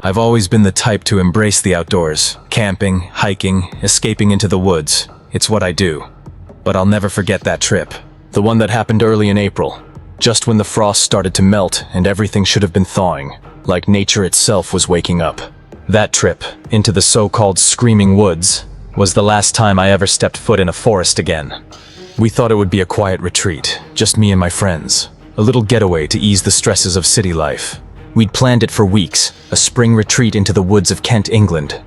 I've always been the type to embrace the outdoors, camping, hiking, escaping into the woods. It's what I do. But I'll never forget that trip. The one that happened early in April, just when the frost started to melt and everything should have been thawing, like nature itself was waking up. That trip, into the so-called Screaming Woods, was the last time I ever stepped foot in a forest again. We thought it would be a quiet retreat, just me and my friends. A little getaway to ease the stresses of city life. We'd planned it for weeks, a spring retreat into the woods of Kent, England.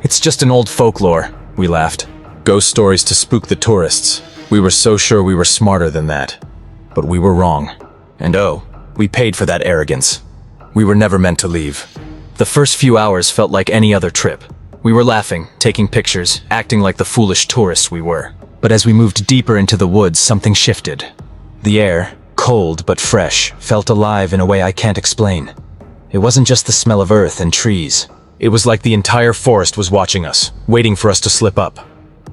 It's just an old folklore, we laughed. Ghost stories to spook the tourists. We were so sure we were smarter than that. But we were wrong. And oh, we paid for that arrogance. We were never meant to leave. The first few hours felt like any other trip. We were laughing, taking pictures, acting like the foolish tourists we were. But as we moved deeper into the woods, something shifted. The air, cold but fresh, felt alive in a way I can't explain. It wasn't just the smell of earth and trees. It was like the entire forest was watching us, waiting for us to slip up.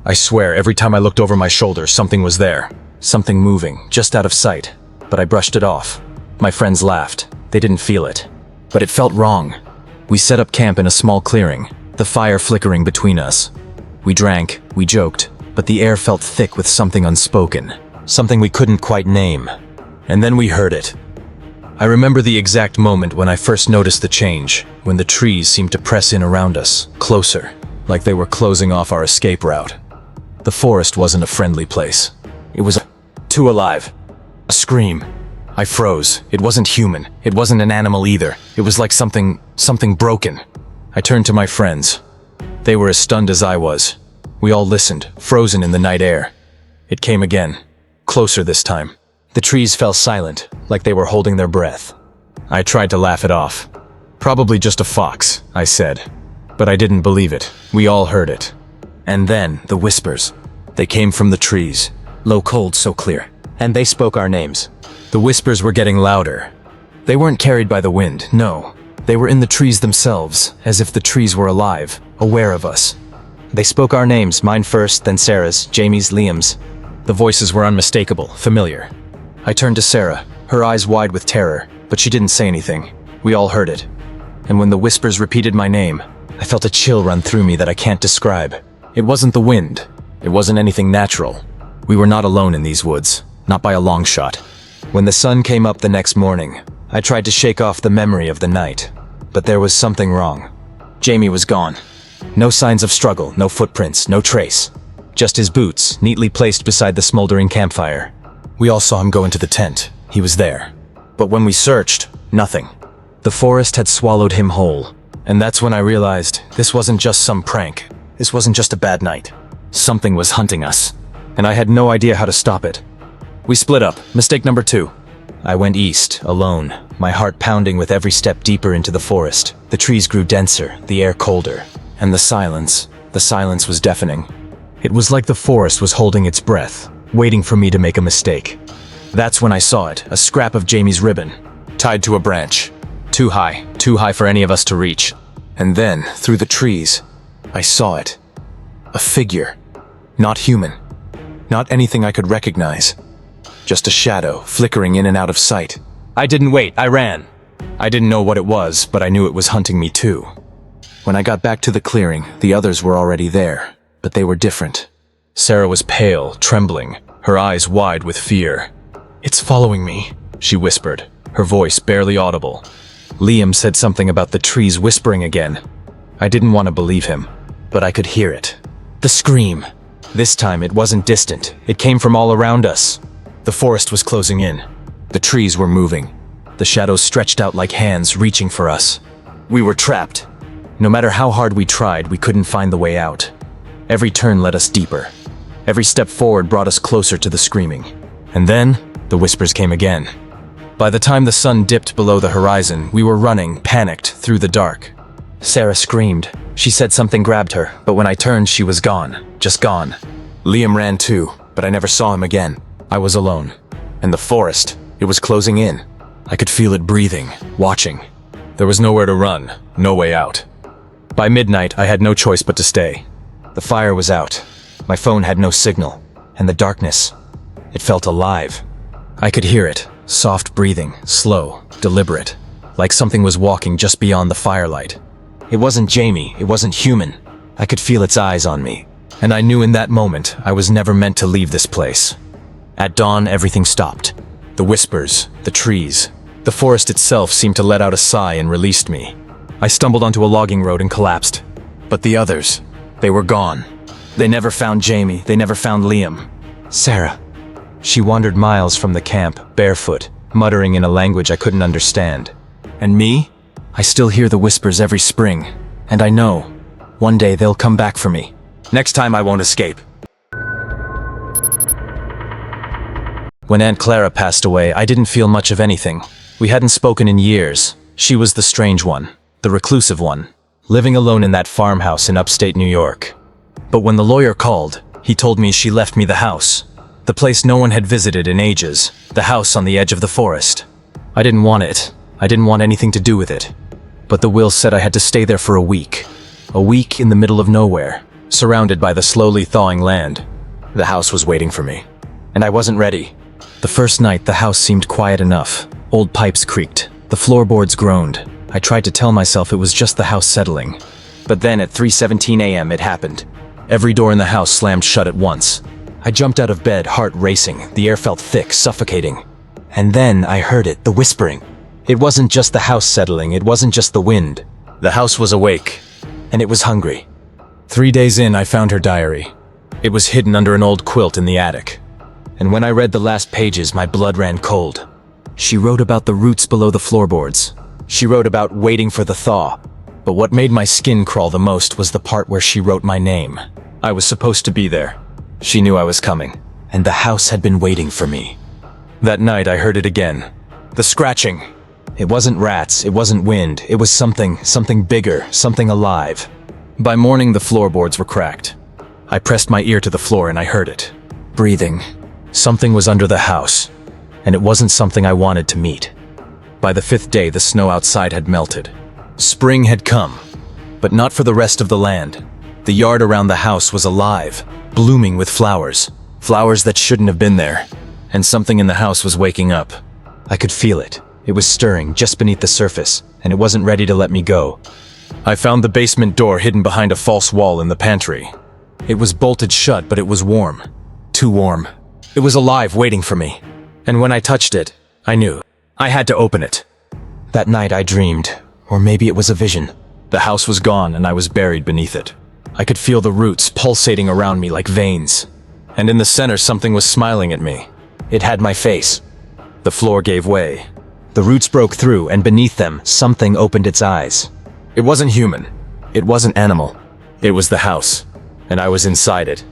I swear, every time I looked over my shoulder, something was there. Something moving, just out of sight. But I brushed it off. My friends laughed. They didn't feel it. But it felt wrong. We set up camp in a small clearing, the fire flickering between us. We drank, we joked, but the air felt thick with something unspoken. Something we couldn't quite name. And then we heard it. I remember the exact moment when I first noticed the change, when the trees seemed to press in around us, closer, like they were closing off our escape route. The forest wasn't a friendly place. It was too alive. A scream. I froze. It wasn't human. It wasn't an animal either. It was like something broken. I turned to my friends. They were as stunned as I was. We all listened, frozen in the night air. It came again. Closer this time. The trees fell silent, like they were holding their breath. I tried to laugh it off. Probably just a fox, I said. But I didn't believe it. We all heard it. And then, the whispers. They came from the trees. Low, cold, so clear. And they spoke our names. The whispers were getting louder. They weren't carried by the wind, no. They were in the trees themselves, as if the trees were alive, aware of us. They spoke our names, mine first, then Sarah's, Jamie's, Liam's. The voices were unmistakable, familiar. I turned to Sarah, her eyes wide with terror, but she didn't say anything. We all heard it. And when the whispers repeated my name, I felt a chill run through me that I can't describe. It wasn't the wind. It wasn't anything natural. We were not alone in these woods, not by a long shot. When the sun came up the next morning, I tried to shake off the memory of the night, but there was something wrong. Jamie was gone. No signs of struggle, no footprints, no trace. Just his boots, neatly placed beside the smoldering campfire. We all saw him go into the tent. He was there. But when we searched, nothing. The forest had swallowed him whole. And that's when I realized this wasn't just some prank. This wasn't just a bad night. Something was hunting us. And I had no idea how to stop it. We split up. Mistake number 2. I went east, alone, my heart pounding with every step deeper into the forest. The trees grew denser, the air colder. And the silence was deafening. It was like the forest was holding its breath, waiting for me to make a mistake. That's when I saw it, a scrap of Jamie's ribbon, tied to a branch. Too high for any of us to reach. And then, through the trees, I saw it. A figure. Not human. Not anything I could recognize. Just a shadow, flickering in and out of sight. I didn't wait, I ran. I didn't know what it was, but I knew it was hunting me too. When I got back to the clearing, the others were already there, but they were different. Sarah was pale, trembling, her eyes wide with fear. "It's following me," she whispered, her voice barely audible. Liam said something about the trees whispering again. I didn't want to believe him, but I could hear it. The scream. This time it wasn't distant, it came from all around us. The forest was closing in. The trees were moving. The shadows stretched out like hands reaching for us. We were trapped. No matter how hard we tried, we couldn't find the way out. Every turn led us deeper. Every step forward brought us closer to the screaming. And then, the whispers came again. By the time the sun dipped below the horizon, we were running, panicked, through the dark. Sarah screamed. She said something grabbed her, but when I turned, she was gone. Just gone. Liam ran too, but I never saw him again. I was alone. And the forest, it was closing in. I could feel it breathing, watching. There was nowhere to run, no way out. By midnight, I had no choice but to stay. The fire was out. My phone had no signal. And the darkness, it felt alive. I could hear it, soft breathing, slow, deliberate, like something was walking just beyond the firelight. It wasn't Jamie, it wasn't human. I could feel its eyes on me. And I knew in that moment I was never meant to leave this place. At dawn, everything stopped. The whispers, the trees, the forest itself seemed to let out a sigh and released me. I stumbled onto a logging road and collapsed. But the others, they were gone. They never found Jamie, they never found Liam. Sarah. She wandered miles from the camp, barefoot, muttering in a language I couldn't understand. And me? I still hear the whispers every spring. And I know, one day they'll come back for me. Next time I won't escape. When Aunt Clara passed away, I didn't feel much of anything. We hadn't spoken in years. She was the strange one, the reclusive one, living alone in that farmhouse in upstate New York. But when the lawyer called, he told me she left me the house. The place no one had visited in ages, the house on the edge of the forest. I didn't want it. I didn't want anything to do with it. But the will said I had to stay there for a week. A week in the middle of nowhere, surrounded by the slowly thawing land. The house was waiting for me. And I wasn't ready. The first night, the house seemed quiet enough. Old pipes creaked. The floorboards groaned. I tried to tell myself it was just the house settling. But then at 3:17 a.m. it happened. Every door in the house slammed shut at once. I jumped out of bed, heart racing. The air felt thick, suffocating. And then I heard it, the whispering. It wasn't just the house settling, it wasn't just the wind. The house was awake, and it was hungry. 3 days in, I found her diary. It was hidden under an old quilt in the attic. And when I read the last pages, my blood ran cold. She wrote about the roots below the floorboards. She wrote about waiting for the thaw. But what made my skin crawl the most was the part where she wrote my name. I was supposed to be there. She knew I was coming, and the house had been waiting for me. That night I heard it again. The scratching. It wasn't rats, it wasn't wind, it was something bigger, something alive. By morning the floorboards were cracked. I pressed my ear to the floor and I heard it. Breathing. Something was under the house, and it wasn't something I wanted to meet. By the 5th day the snow outside had melted. Spring had come, but not for the rest of the land. The yard around the house was alive, blooming with flowers. Flowers that shouldn't have been there. And something in the house was waking up. I could feel it. It was stirring just beneath the surface, and it wasn't ready to let me go. I found the basement door hidden behind a false wall in the pantry. It was bolted shut, but it was warm. Too warm. It was alive, waiting for me. And when I touched it, I knew. I had to open it. That night I dreamed, or maybe it was a vision. The house was gone and I was buried beneath it. I could feel the roots pulsating around me like veins. And in the center something was smiling at me. It had my face. The floor gave way. The roots broke through, and beneath them, something opened its eyes. It wasn't human. It wasn't animal. It was the house. And I was inside it.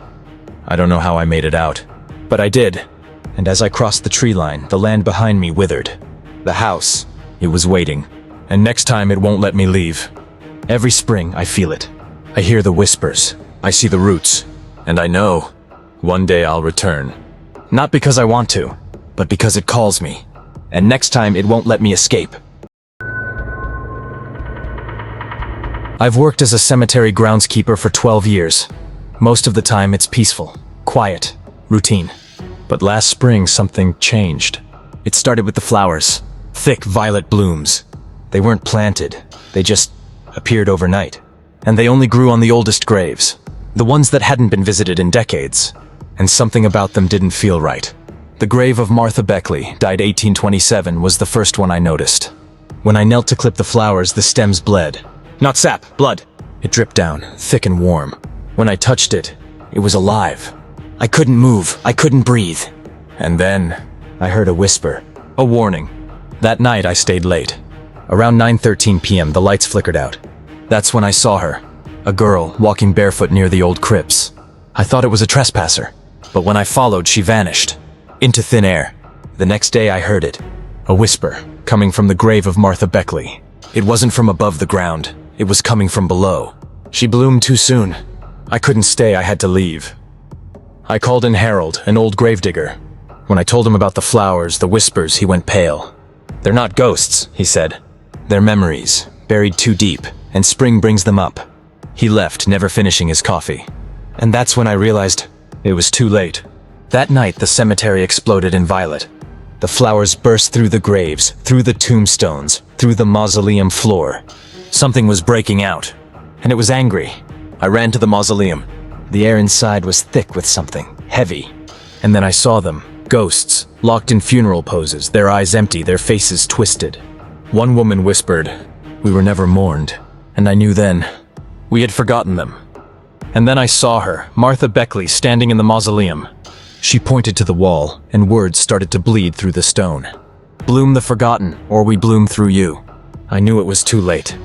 I don't know how I made it out. But I did. And as I crossed the tree line, the land behind me withered. The house, it was waiting. And next time it won't let me leave. Every spring, I feel it. I hear the whispers. I see the roots. And I know, one day I'll return. Not because I want to, but because it calls me. And next time it won't let me escape. I've worked as a cemetery groundskeeper for 12 years. Most of the time it's peaceful, quiet, routine. But last spring something changed. It started with the flowers, thick violet blooms. They weren't planted, they just appeared overnight. And they only grew on the oldest graves, the ones that hadn't been visited in decades. And something about them didn't feel right. The grave of Martha Beckley, died 1827, was the first one I noticed. When I knelt to clip the flowers, the stems bled. Not sap, blood. It dripped down, thick and warm. When I touched it, it was alive. I couldn't move, I couldn't breathe. And then, I heard a whisper, a warning. That night I stayed late. Around 9:13 p.m. the lights flickered out. That's when I saw her, a girl walking barefoot near the old crypts. I thought it was a trespasser, but when I followed, she vanished. Into thin air. The next day I heard it. A whisper, coming from the grave of Martha Beckley. It wasn't from above the ground. It was coming from below. She bloomed too soon. I couldn't stay, I had to leave. I called in Harold, an old gravedigger. When I told him about the flowers, the whispers, he went pale. They're not ghosts, he said. They're memories, buried too deep, and spring brings them up. He left, never finishing his coffee. And that's when I realized it was too late. That night, the cemetery exploded in violet. The flowers burst through the graves, through the tombstones, through the mausoleum floor. Something was breaking out, and it was angry. I ran to the mausoleum. The air inside was thick with something, heavy. And then I saw them, ghosts, locked in funeral poses, their eyes empty, their faces twisted. One woman whispered, "We were never mourned." And I knew then, we had forgotten them. And then I saw her, Martha Beckley, standing in the mausoleum. She pointed to the wall, and words started to bleed through the stone. "Bloom the forgotten, or we bloom through you." I knew it was too late.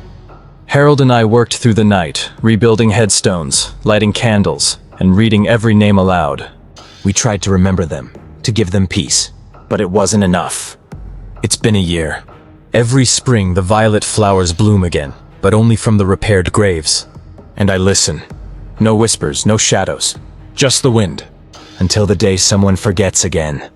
Harold and I worked through the night, rebuilding headstones, lighting candles, and reading every name aloud. We tried to remember them, to give them peace, but it wasn't enough. It's been a year. Every spring the violet flowers bloom again, but only from the repaired graves. And I listen. No whispers, no shadows, just the wind. Until the day someone forgets again.